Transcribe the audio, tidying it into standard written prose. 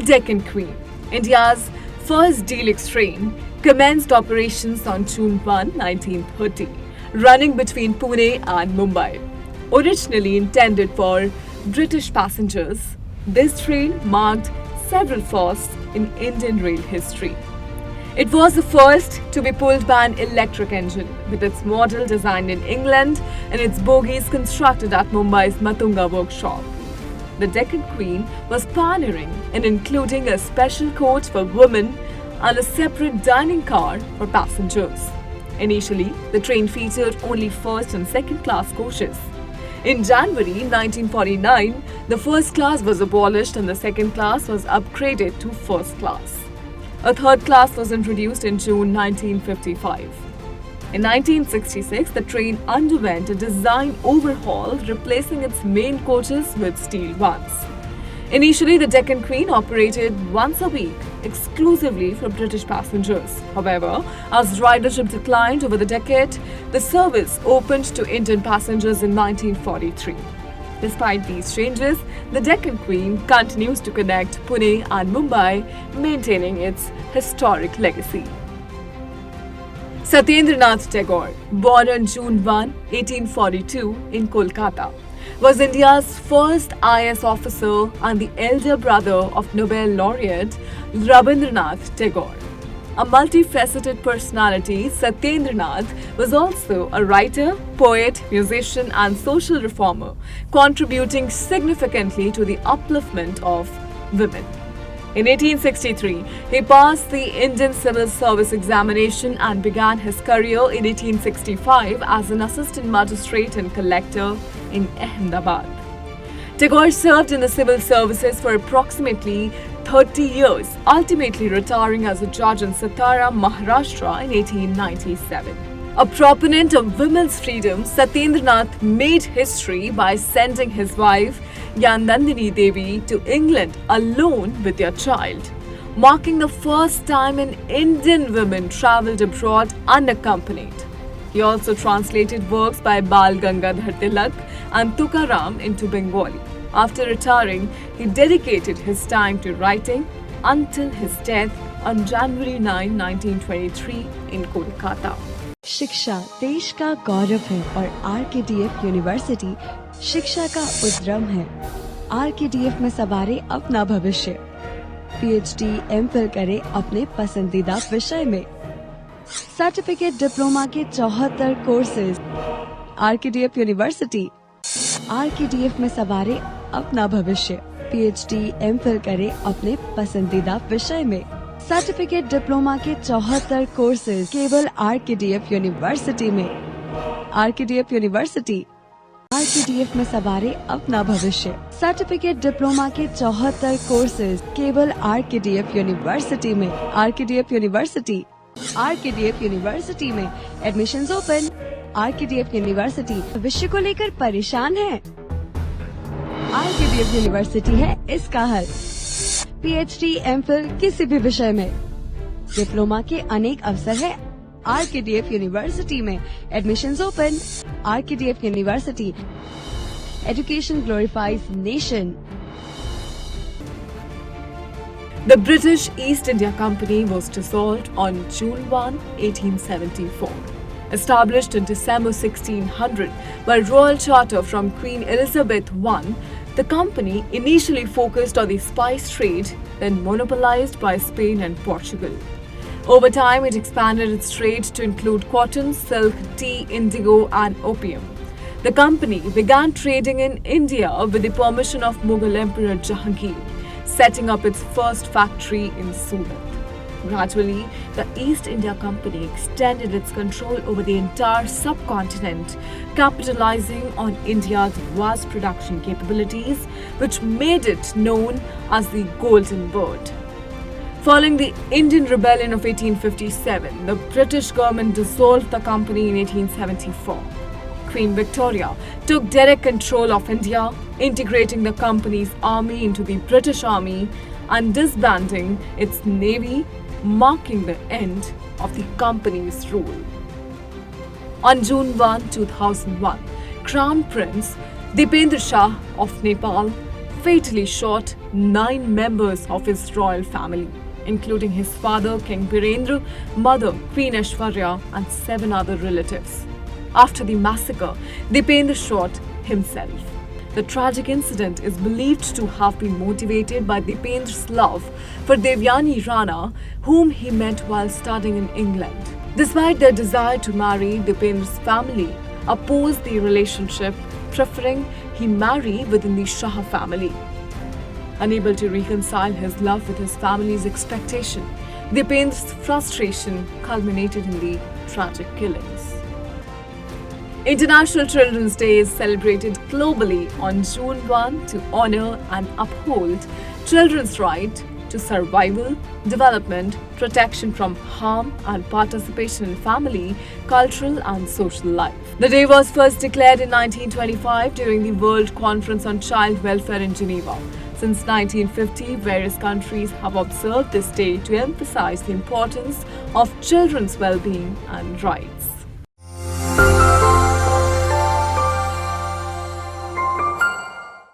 Deccan Queen, India's first deluxe train, commenced operations on June 1, 1930, running between Pune and Mumbai. Originally intended for British passengers, this train marked several firsts in Indian rail history. It was the first to be pulled by an electric engine, with its model designed in England and its bogies constructed at Mumbai's Matunga workshop. The Deccan Queen was pioneering in including a special coach for women and a separate dining car for passengers. Initially, the train featured only first and second class coaches. In January 1949, the first class was abolished and the second class was upgraded to first class. A third class was introduced in June 1955. In 1966, the train underwent a design overhaul, replacing its main coaches with steel ones. Initially, the Deccan Queen operated once a week, exclusively for British passengers. However, as ridership declined over the decade, the service opened to Indian passengers in 1943. Despite these changes, the Deccan Queen continues to connect Pune and Mumbai, maintaining its historic legacy. Satyendranath Tagore, born on June 1, 1842 in Kolkata, was India's first IAS officer and the elder brother of Nobel laureate Rabindranath Tagore. A multifaceted personality, Satyendranath was also a writer, poet, musician, and social reformer, contributing significantly to the upliftment of women. In 1863, he passed the Indian Civil Service examination and began his career in 1865 as an assistant magistrate and collector in Ahmedabad. Tagore served in the civil services for approximately 30 years, ultimately retiring as a judge in Satara, Maharashtra in 1897. A proponent of women's freedom, Satyendranath made history by sending his wife, Yandandini Devi, to England alone with their child, marking the first time an Indian woman travelled abroad unaccompanied. He also translated works by Bal Gangadhar Tilak and Tukaram into Bengali. After retiring, he dedicated his time to writing until his death on January 9, 1923 in Kolkata. शिक्षा देश का गौरव है और RKDF university शिक्षा का उद्यम है। RKDF में सवारे अपना भविष्य। पीएचडी एमफिल करे अपने पसंदीदा विषय में। सर्टिफिकेट डिप्लोमा के 74 कोर्सेज। RKDF university. आरकेडीएफ में सवारे अपना भविष्य। पीएचडी एमफिल करे अपने पसंदीदा विषय में। सर्टिफिकेट डिप्लोमा के 74 कोर्सेज केवल आरकेडीएफ यूनिवर्सिटी में। RKDF university. आरकेडीएफ में सवारे अपना भविष्य। सर्टिफिकेट डिप्लोमा के 74 कोर्सेज केवल आरकेडीएफ यूनिवर्सिटी में। RKDF university. आरकेडीएफ यूनिवर्सिटी में एडमिशंस ओपन। आरकेडीएफ यूनिवर्सिटी भविष्य को लेकर परेशान है? आरकेडीएफ यूनिवर्सिटी है इसका हल। पीएचडी एमफिल किसी भी विषय में। डिप्लोमा के अनेक अवसर है आरकेडीएफ यूनिवर्सिटी में। Admissions open. RKDF university. Education glorifies nation. The British East India Company was dissolved on June 1, 1874. Established in December 1600 by royal charter from Queen Elizabeth I, the company initially focused on the spice trade, then monopolized by Spain and Portugal. Over time, it expanded its trade to include cotton, silk, tea, indigo, and opium. The company began trading in India with the permission of Mughal Emperor Jahangir, setting up its first factory in Surat. Gradually, the East India Company extended its control over the entire subcontinent, capitalizing on India's vast production capabilities, which made it known as the Golden Bird. Following the Indian Rebellion of 1857, the British government dissolved the company in 1874. Queen Victoria took direct control of India, integrating the company's army into the British Army and disbanding its navy, marking the end of the company's rule. On June 1, 2001, Crown Prince Dipendra Shah of Nepal fatally shot 9 members of his royal family, including his father, King Birendra, mother, Queen Aishwarya, and 7 other relatives. After the massacre, Dipendra shot himself. The tragic incident is believed to have been motivated by Dipendra's love for Devyani Rana, whom he met while studying in England. Despite their desire to marry, Dipendra's family opposed the relationship, preferring he marry within the Shah family. Unable to reconcile his love with his family's expectation, Dipendra's frustration culminated in the tragic killings. International Children's Day is celebrated globally on June 1 to honor and uphold children's right to survival, development, protection from harm, and participation in family, cultural, and social life. The day was first declared in 1925 during the World Conference on Child Welfare in Geneva. Since 1950, various countries have observed this day to emphasize the importance of children's well-being and rights.